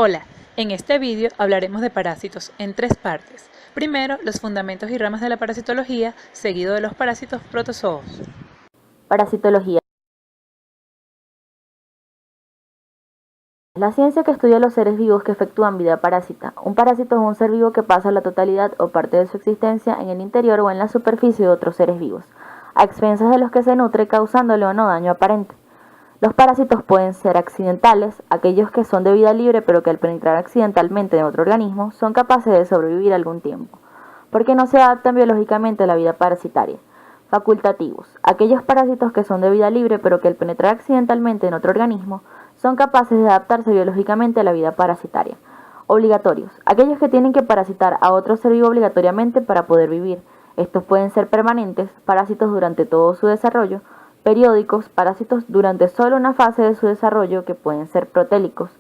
Hola, en este vídeo hablaremos de parásitos en tres partes. Primero, los fundamentos y ramas de la parasitología, seguido de los parásitos protozoos. Parasitología. Es la ciencia que estudia los seres vivos que efectúan vida parásita. Un parásito es un ser vivo que pasa la totalidad o parte de su existencia en el interior o en la superficie de otros seres vivos, a expensas de los que se nutre, causándole o no daño aparente. Los parásitos pueden ser accidentales, aquellos que son de vida libre pero que al penetrar accidentalmente en otro organismo son capaces de sobrevivir algún tiempo, porque no se adaptan biológicamente a la vida parasitaria. Facultativos, aquellos parásitos que son de vida libre pero que al penetrar accidentalmente en otro organismo son capaces de adaptarse biológicamente a la vida parasitaria. Obligatorios, aquellos que tienen que parasitar a otro ser vivo obligatoriamente para poder vivir. Estos pueden ser permanentes, parásitos durante todo su desarrollo, periódicos, parásitos durante solo una fase de su desarrollo que pueden ser protélicos,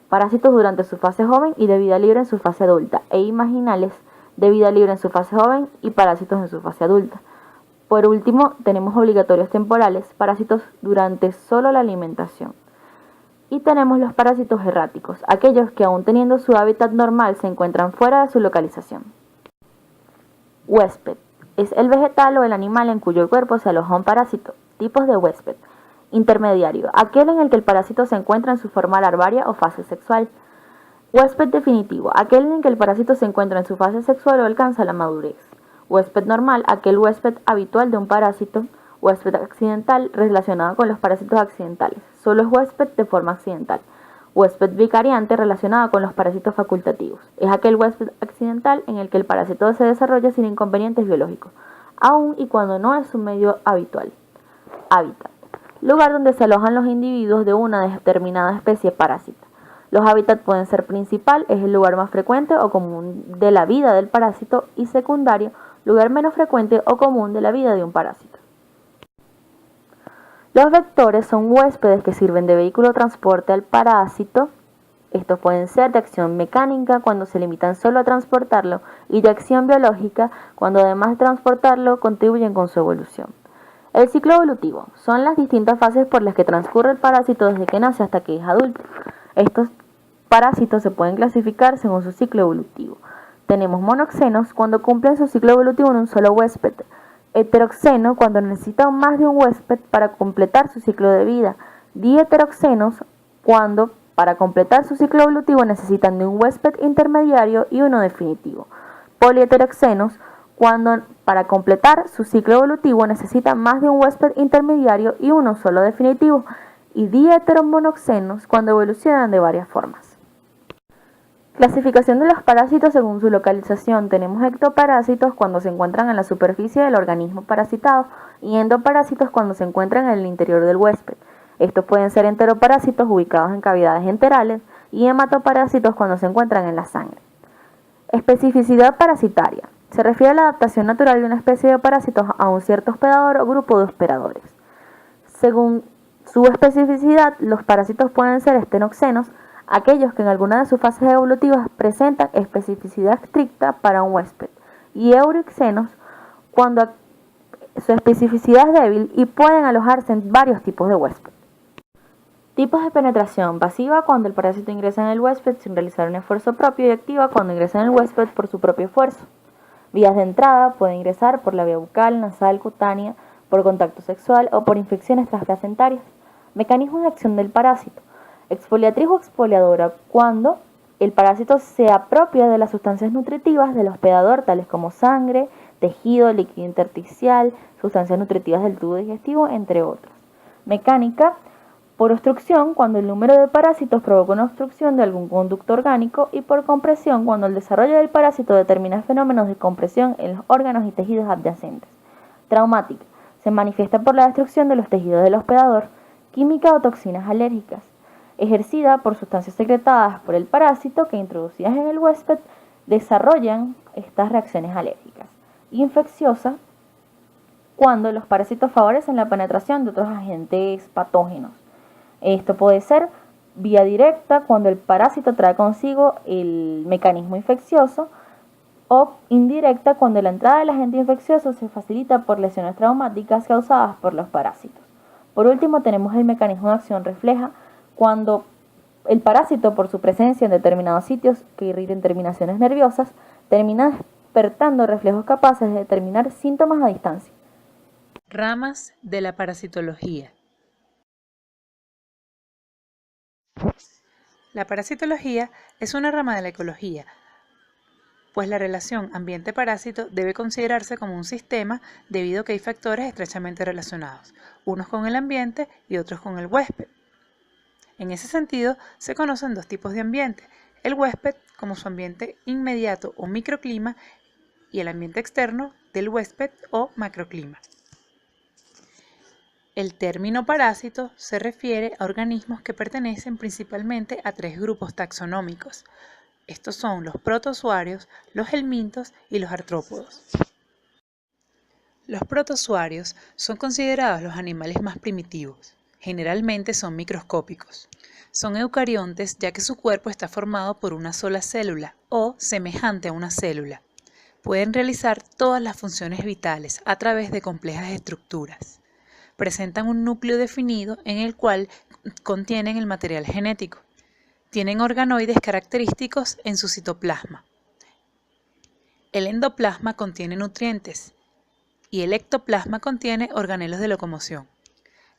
parásitos durante su fase joven y de vida libre en su fase adulta, e imaginales de vida libre en su fase joven y parásitos en su fase adulta. Por último, tenemos obligatorios temporales, parásitos durante solo la alimentación. Y tenemos los parásitos erráticos, aquellos que aún teniendo su hábitat normal se encuentran fuera de su localización. Huésped es el vegetal o el animal en cuyo cuerpo se aloja un parásito. Tipos de huésped. Intermediario, aquel en el que el parásito se encuentra en su forma larvaria o fase sexual. Huésped definitivo, aquel en el que el parásito se encuentra en su fase sexual o alcanza la madurez. Huésped normal, aquel huésped habitual de un parásito. Huésped accidental, relacionado con los parásitos accidentales. Solo es huésped de forma accidental. Huésped vicariante, relacionado con los parásitos facultativos. Es aquel huésped accidental en el que el parásito se desarrolla sin inconvenientes biológicos, aun y cuando no es su medio habitual. Hábitat. Lugar donde se alojan los individuos de una determinada especie parásita. Los hábitats pueden ser principal, es el lugar más frecuente o común de la vida del parásito, y secundario, lugar menos frecuente o común de la vida de un parásito. Los vectores son huéspedes que sirven de vehículo de transporte al parásito. Estos pueden ser de acción mecánica cuando se limitan solo a transportarlo y de acción biológica cuando además de transportarlo contribuyen con su evolución. El ciclo evolutivo son las distintas fases por las que transcurre el parásito desde que nace hasta que es adulto. Estos parásitos se pueden clasificar según su ciclo evolutivo. Tenemos monoxenos cuando cumplen su ciclo evolutivo en un solo huésped. Heteroxeno cuando necesitan más de un huésped para completar su ciclo de vida. Diheteroxenos cuando para completar su ciclo evolutivo necesitan de un huésped intermediario y uno definitivo. Poliheteroxenos cuando para completar su ciclo evolutivo necesitan más de un huésped intermediario y uno solo definitivo. Y diheteromonoxenos cuando evolucionan de varias formas. Clasificación de los parásitos según su localización. Tenemos ectoparásitos cuando se encuentran en la superficie del organismo parasitado y endoparásitos cuando se encuentran en el interior del huésped. Estos pueden ser enteroparásitos ubicados en cavidades enterales y hematoparásitos cuando se encuentran en la sangre. Especificidad parasitaria. Se refiere a la adaptación natural de una especie de parásitos a un cierto hospedador o grupo de hospedadores. Según su especificidad, los parásitos pueden ser estenoxenos, aquellos que en alguna de sus fases evolutivas presentan especificidad estricta para un huésped, y eurixenos cuando su especificidad es débil y pueden alojarse en varios tipos de huésped. Tipos de penetración: pasiva cuando el parásito ingresa en el huésped sin realizar un esfuerzo propio, y activa cuando ingresa en el huésped por su propio esfuerzo. Vías de entrada: puede ingresar por la vía bucal, nasal, cutánea, por contacto sexual o por infecciones transplacentarias. Mecanismos de acción del parásito: exfoliatriz o exfoliadora cuando el parásito se apropia de las sustancias nutritivas del hospedador, tales como sangre, tejido, líquido intersticial, sustancias nutritivas del tubo digestivo, entre otros. Mecánica: por obstrucción cuando el número de parásitos provoca una obstrucción de algún conducto orgánico, y por compresión cuando el desarrollo del parásito determina fenómenos de compresión en los órganos y tejidos adyacentes. Traumática: se manifiesta por la destrucción de los tejidos del hospedador. Química o toxinas alérgicas: ejercida por sustancias secretadas por el parásito que, introducidas en el huésped, desarrollan estas reacciones alérgicas. Infecciosa cuando los parásitos favorecen la penetración de otros agentes patógenos. Esto puede ser vía directa cuando el parásito trae consigo el mecanismo infeccioso, o indirecta cuando la entrada del agente infeccioso se facilita por lesiones traumáticas causadas por los parásitos. Por último, tenemos el mecanismo de acción refleja cuando El parásito, por su presencia en determinados sitios que irriten terminaciones nerviosas, termina despertando reflejos capaces de determinar síntomas a distancia. Ramas de la parasitología. La parasitología es una rama de la ecología, pues la relación ambiente-parásito debe considerarse como un sistema debido a que hay factores estrechamente relacionados, unos con el ambiente y otros con el huésped. En ese sentido, se conocen dos tipos de ambiente: el huésped como su ambiente inmediato o microclima y el ambiente externo del huésped o macroclima. El término parásito se refiere a organismos que pertenecen principalmente a tres grupos taxonómicos. Estos son los protozoarios, los helmintos y los artrópodos. Los protozoarios son considerados los animales más primitivos. Generalmente son microscópicos. Son eucariontes ya que su cuerpo está formado por una sola célula o semejante a una célula. Pueden realizar todas las funciones vitales a través de complejas estructuras. Presentan un núcleo definido en el cual contienen el material genético. Tienen organoides característicos en su citoplasma. El endoplasma contiene nutrientes y el ectoplasma contiene organelos de locomoción.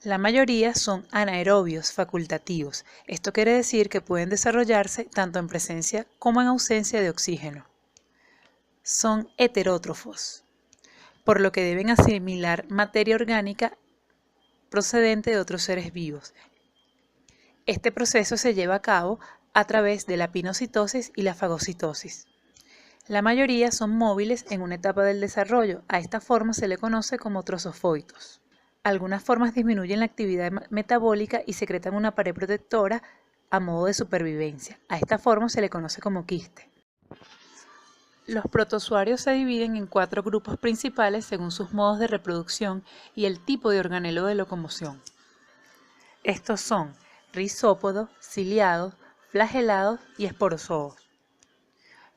La mayoría son anaerobios facultativos. Esto quiere decir que pueden desarrollarse tanto en presencia como en ausencia de oxígeno. Son heterótrofos, por lo que deben asimilar materia orgánica procedente de otros seres vivos. Este proceso se lleva a cabo a través de la pinocitosis y la fagocitosis. La mayoría son móviles en una etapa del desarrollo. A esta forma se le conoce como trozofoitos. Algunas formas disminuyen la actividad metabólica y secretan una pared protectora a modo de supervivencia. A esta forma se le conoce como quiste. Los protozoarios se dividen en 4 grupos principales según sus modos de reproducción y el tipo de organelo de locomoción. Estos son rizópodos, ciliados, flagelados y esporozoos.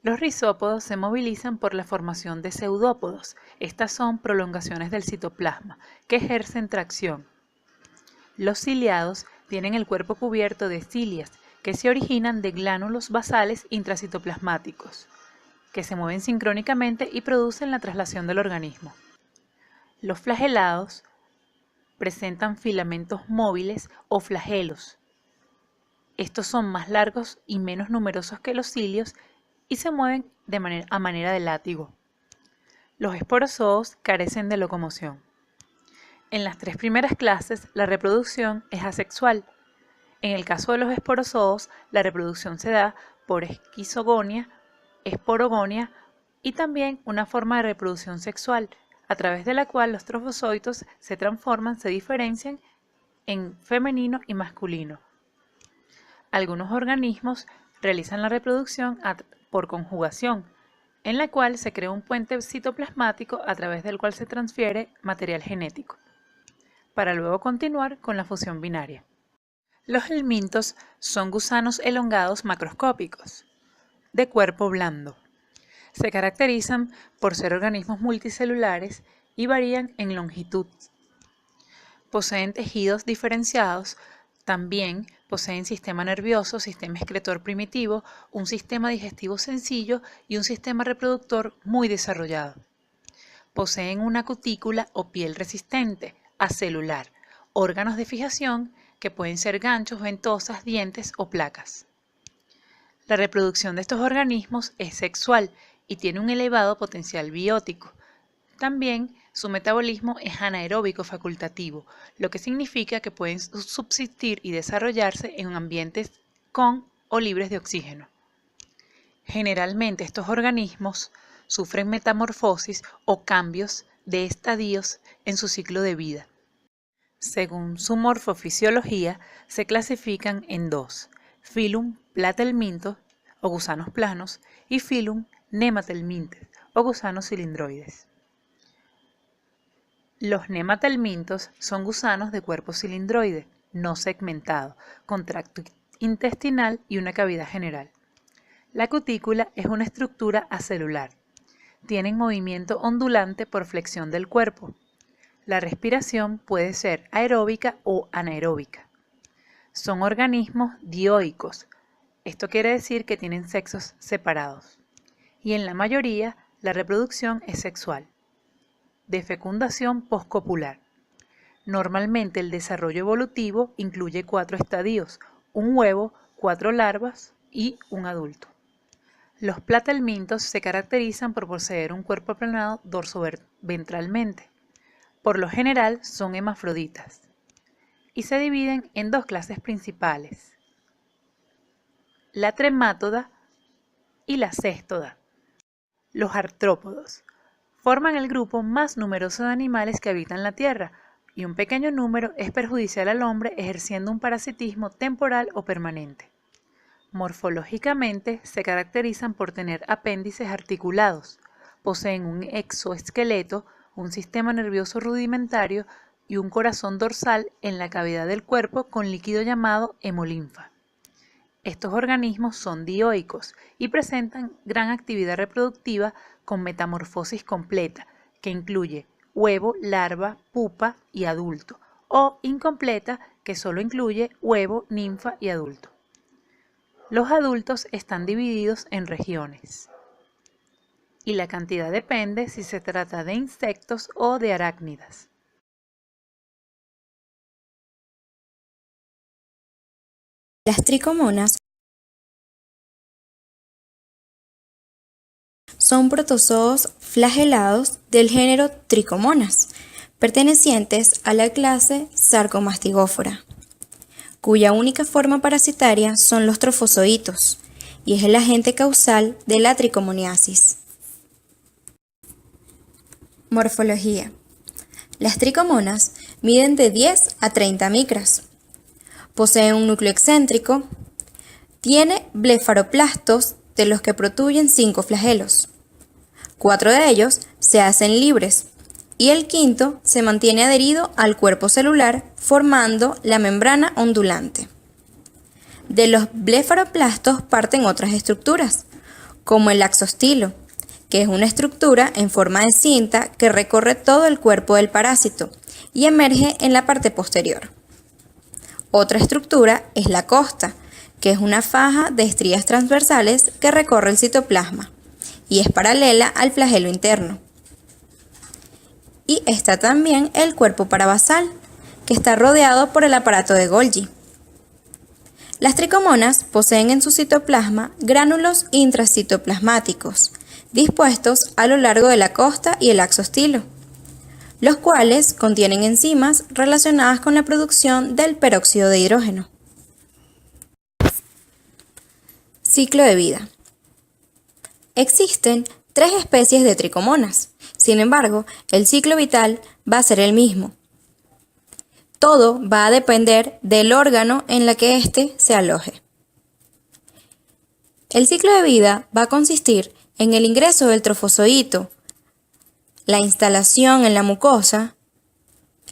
Los rizópodos se movilizan por la formación de pseudópodos. Estas son prolongaciones del citoplasma que ejercen tracción. Los ciliados tienen el cuerpo cubierto de cilias que se originan de glánulos basales intracitoplasmáticos, que se mueven sincrónicamente y producen la traslación del organismo. Los flagelados presentan filamentos móviles o flagelos. Estos son más largos y menos numerosos que los cilios y se mueven a manera de látigo. Los esporozoos carecen de locomoción. En las 3 primeras clases, la reproducción es asexual. En el caso de los esporozoos, la reproducción se da por esquizogonia, esporogonia y también una forma de reproducción sexual, a través de la cual los trofozoitos se transforman, se diferencian en femenino y masculino. Algunos organismos realizan la reproducción por conjugación, en la cual se crea un puente citoplasmático a través del cual se transfiere material genético, para luego continuar con la fusión binaria. Los helmintos son gusanos elongados macroscópicos, de cuerpo blando. Se caracterizan por ser organismos multicelulares y varían en longitud. Poseen tejidos diferenciados. También poseen sistema nervioso, sistema excretor primitivo, un sistema digestivo sencillo y un sistema reproductor muy desarrollado. Poseen una cutícula o piel resistente, acelular, órganos de fijación que pueden ser ganchos, ventosas, dientes o placas. La reproducción de estos organismos es sexual y tiene un elevado potencial biótico. También su metabolismo es anaeróbico facultativo, lo que significa que pueden subsistir y desarrollarse en ambientes con o libres de oxígeno. Generalmente estos organismos sufren metamorfosis o cambios de estadios en su ciclo de vida. Según su morfofisiología, se clasifican en 2: Phylum Platelmintos o gusanos planos y Phylum Nematelmintes o gusanos cilindroides. Los nematelmintos son gusanos de cuerpo cilindroide, no segmentado, con tracto intestinal y una cavidad general. La cutícula es una estructura acelular. Tienen movimiento ondulante por flexión del cuerpo. La respiración puede ser aeróbica o anaeróbica. Son organismos dioicos. Esto quiere decir que tienen sexos separados. Y en la mayoría, la reproducción es sexual, de fecundación poscopular. Normalmente el desarrollo evolutivo incluye 4 estadios, un huevo, 4 larvas y un adulto. Los platelmintos se caracterizan por poseer un cuerpo aplanado dorsoventralmente. Por lo general son hermafroditas y se dividen en 2 clases principales: la tremátoda y la céstoda. Los artrópodos forman el grupo más numeroso de animales que habitan la Tierra, y un pequeño número es perjudicial al hombre ejerciendo un parasitismo temporal o permanente. Morfológicamente se caracterizan por tener apéndices articulados, poseen un exoesqueleto, un sistema nervioso rudimentario y un corazón dorsal en la cavidad del cuerpo con líquido llamado hemolinfa. Estos organismos son dioicos y presentan gran actividad reproductiva con metamorfosis completa, que incluye huevo, larva, pupa y adulto, o incompleta, que solo incluye huevo, ninfa y adulto. Los adultos están divididos en regiones, y la cantidad depende si se trata de insectos o de arácnidas. Las tricomonas son protozoos flagelados del género Tricomonas, pertenecientes a la clase Sarcomastigófora, cuya única forma parasitaria son los trofozoitos, y es el agente causal de la tricomoniasis. Morfología. Las tricomonas miden de 10 a 30 micras. Poseen un núcleo excéntrico. Tiene blefaroplastos, de los que protruyen 5 flagelos. 4 de ellos se hacen libres y el quinto se mantiene adherido al cuerpo celular formando la membrana ondulante. De los blefaroplastos parten otras estructuras, como el axostilo, que es una estructura en forma de cinta que recorre todo el cuerpo del parásito y emerge en la parte posterior. Otra estructura es la costa, que es una faja de estrías transversales que recorre el citoplasma y es paralela al flagelo interno. Y está también el cuerpo parabasal, que está rodeado por el aparato de Golgi. Las tricomonas poseen en su citoplasma gránulos intracitoplasmáticos, dispuestos a lo largo de la costa y el axostilo, los cuales contienen enzimas relacionadas con la producción del peróxido de hidrógeno. Ciclo de vida. Existen 3 especies de tricomonas. Sin embargo, el ciclo vital va a ser el mismo. Todo va a depender del órgano en el que éste se aloje. El ciclo de vida va a consistir en el ingreso del trofozoito, la instalación en la mucosa,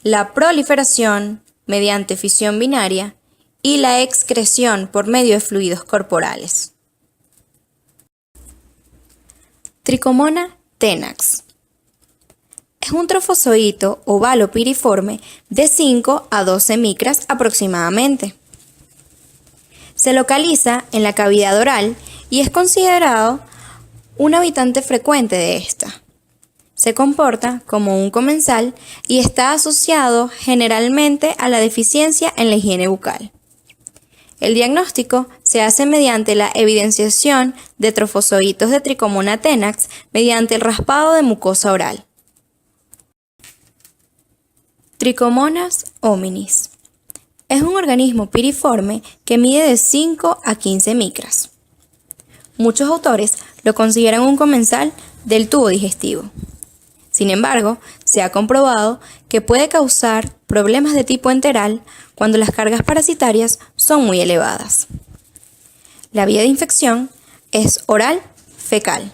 la proliferación mediante fisión binaria y la excreción por medio de fluidos corporales. Tricomona tenax. Es un trofozoito ovalo piriforme de 5 a 12 micras aproximadamente. Se localiza en la cavidad oral y es considerado un habitante frecuente de esta. Se comporta como un comensal y está asociado generalmente a la deficiencia en la higiene bucal. El diagnóstico se hace mediante la evidenciación de trofozoitos de Tricomona tenax mediante el raspado de mucosa oral. Tricomonas hominis. Es un organismo piriforme que mide de 5 a 15 micras. Muchos autores lo consideran un comensal del tubo digestivo. Sin embargo, se ha comprobado que puede causar problemas de tipo enteral cuando las cargas parasitarias son muy elevadas. La vía de infección es oral-fecal.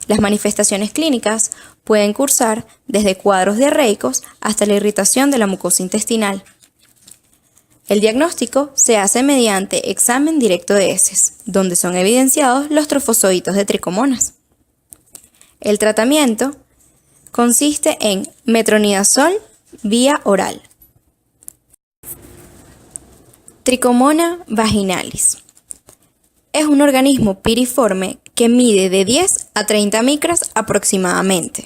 Las manifestaciones clínicas pueden cursar desde cuadros diarreicos hasta la irritación de la mucosa intestinal. El diagnóstico se hace mediante examen directo de heces, donde son evidenciados los trofozoitos de tricomonas. El tratamiento consiste en metronidazol vía oral. Tricomona vaginalis. Es un organismo piriforme que mide de 10 a 30 micras aproximadamente.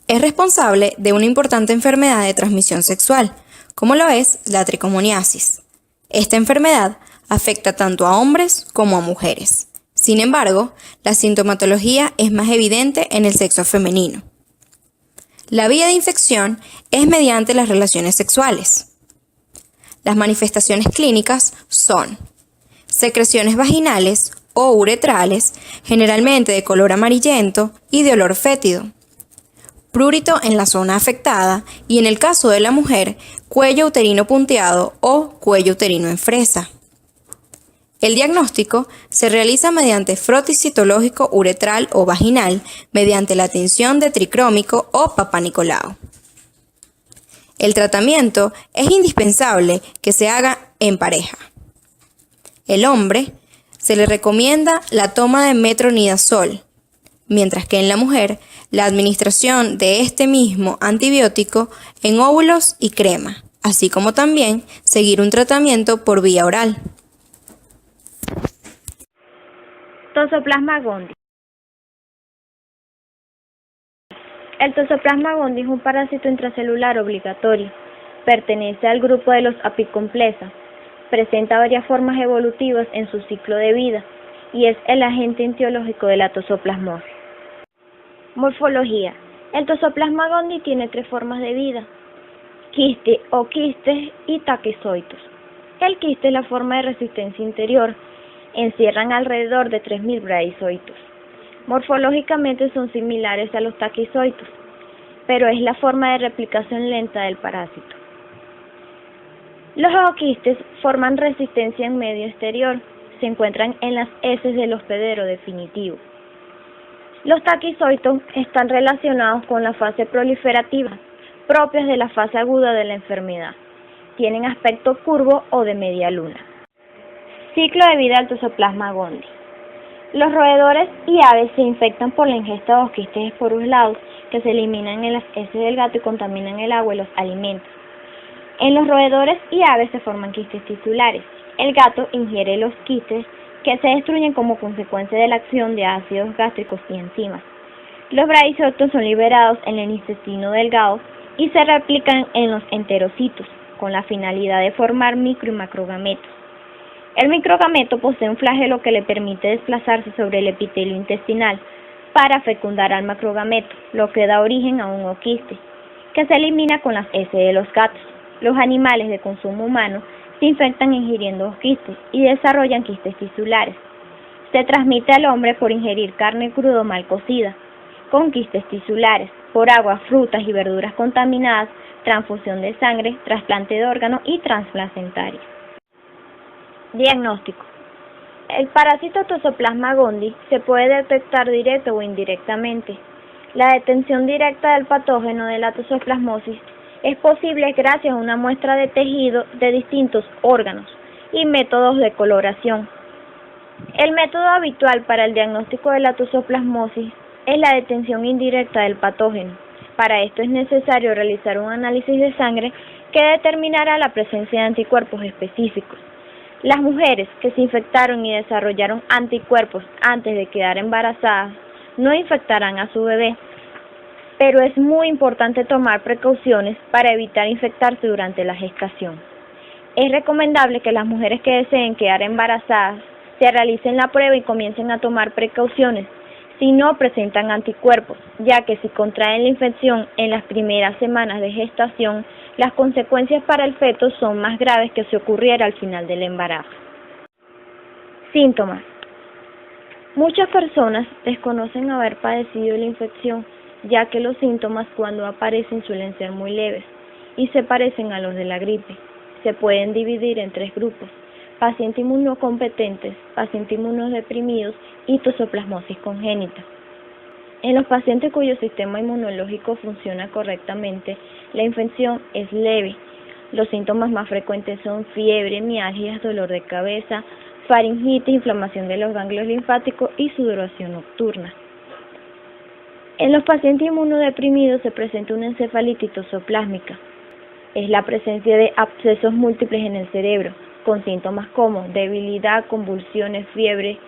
Es responsable de una importante enfermedad de transmisión sexual, como lo es la tricomoniasis. Esta enfermedad afecta tanto a hombres como a mujeres. Sin embargo, la sintomatología es más evidente en el sexo femenino. La vía de infección es mediante las relaciones sexuales. Las manifestaciones clínicas son secreciones vaginales o uretrales, generalmente de color amarillento y de olor fétido, prurito en la zona afectada y, en el caso de la mujer, cuello uterino punteado o cuello uterino en fresa. El diagnóstico se realiza mediante frotis citológico uretral o vaginal mediante la tinción de tricrómico o Papá Nicolau. El tratamiento es indispensable que se haga en pareja. El hombre se le recomienda la toma de metronidazol, mientras que en la mujer la administración de este mismo antibiótico en óvulos y crema, así como también seguir un tratamiento por vía oral. Toxoplasma gondii. El Toxoplasma gondii es un parásito intracelular obligatorio. Pertenece al grupo de los apicomplesa. Presenta varias formas evolutivas en su ciclo de vida y es el agente etiológico de la toxoplasmosis. Morfología. El Toxoplasma gondii tiene 3 formas de vida: quiste o quistes y taquizoitos. El quiste es la forma de resistencia interior. Encierran alrededor de 3.000 bradizoitos. Morfológicamente son similares a los taquizoitos, pero es la forma de replicación lenta del parásito. Los ooquistes forman resistencia en medio exterior, se encuentran en las heces del hospedero definitivo. Los taquizoitos están relacionados con la fase proliferativa, propias de la fase aguda de la enfermedad. Tienen aspecto curvo o de media luna. Ciclo de vida del Toxoplasma gondii. Los roedores y aves se infectan por la ingesta de ooquistes esporulados que se eliminan en las heces del gato y contaminan el agua y los alimentos. En los roedores y aves se forman quistes tisulares. El gato ingiere los quistes que se destruyen como consecuencia de la acción de ácidos gástricos y enzimas. Los bradizoitos son liberados en el intestino delgado y se replican en los enterocitos con la finalidad de formar micro y macrogametos. El microgameto posee un flagelo que le permite desplazarse sobre el epitelio intestinal para fecundar al macrogameto, lo que da origen a un ooquiste, que se elimina con las heces de los gatos. Los animales de consumo humano se infectan ingiriendo ooquistes y desarrollan quistes tisulares. Se transmite al hombre por ingerir carne cruda o mal cocida, con quistes tisulares, por agua, frutas y verduras contaminadas, transfusión de sangre, trasplante de órganos y transplacentaria. Diagnóstico. El parásito Toxoplasma gondii se puede detectar directo o indirectamente. La detención directa del patógeno de la toxoplasmosis es posible gracias a una muestra de tejido de distintos órganos y métodos de coloración. El método habitual para el diagnóstico de la toxoplasmosis es la detención indirecta del patógeno. Para esto es necesario realizar un análisis de sangre que determinará la presencia de anticuerpos específicos. Las mujeres que se infectaron y desarrollaron anticuerpos antes de quedar embarazadas no infectarán a su bebé, pero es muy importante tomar precauciones para evitar infectarse durante la gestación. Es recomendable que las mujeres que deseen quedar embarazadas se realicen la prueba y comiencen a tomar precauciones si no presentan anticuerpos, ya que si contraen la infección en las primeras semanas de gestación, las consecuencias para el feto son más graves que si ocurriera al final del embarazo. Síntomas. Muchas personas desconocen haber padecido la infección, ya que los síntomas cuando aparecen suelen ser muy leves y se parecen a los de la gripe. Se pueden dividir en 3 grupos: pacientes inmunocompetentes, pacientes inmunodeprimidos y toxoplasmosis congénita. En los pacientes cuyo sistema inmunológico funciona correctamente, la infección es leve. Los síntomas más frecuentes son fiebre, mialgias, dolor de cabeza, faringitis, inflamación de los ganglios linfáticos y sudoración nocturna. En los pacientes inmunodeprimidos se presenta una encefalitis toxoplásmica. Es la presencia de abscesos múltiples en el cerebro, con síntomas como debilidad, convulsiones, fiebre,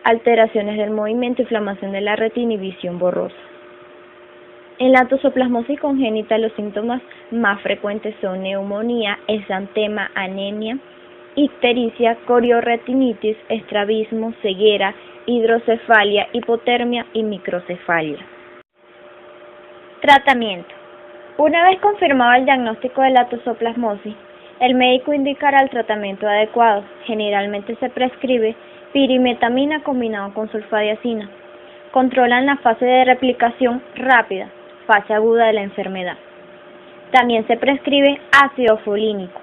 alteraciones del movimiento, inflamación de la retina y visión borrosa. En la toxoplasmosis congénita los síntomas más frecuentes son neumonía, exantema, anemia, ictericia, coriorretinitis, estrabismo, ceguera, hidrocefalia, hipotermia y microcefalia. Tratamiento. Una vez confirmado el diagnóstico de la toxoplasmosis, el médico indicará el tratamiento adecuado. Generalmente se prescribe pirimetamina combinado con sulfadiazina. Controlan la fase de replicación rápida, fase aguda de la enfermedad. También se prescribe ácido folínico.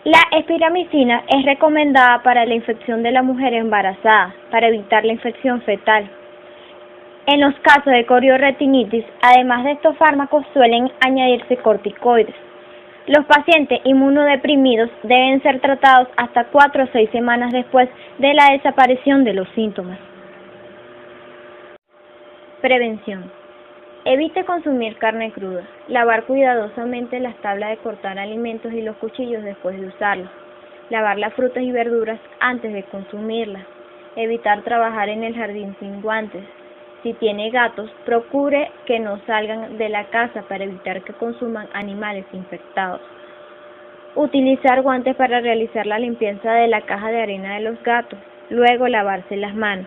La espiramicina es recomendada para la infección de la mujer embarazada, para evitar la infección fetal. En los casos de coriorretinitis, además de estos fármacos, suelen añadirse corticoides. Los pacientes inmunodeprimidos deben ser tratados hasta 4 o 6 semanas después de la desaparición de los síntomas. Prevención. Evite consumir carne cruda. Lavar cuidadosamente las tablas de cortar alimentos y los cuchillos después de usarlos. Lavar las frutas y verduras antes de consumirlas. Evitar trabajar en el jardín sin guantes. Si tiene gatos, procure que no salgan de la casa para evitar que consuman animales infectados. Utilizar guantes para realizar la limpieza de la caja de arena de los gatos. Luego lavarse las manos.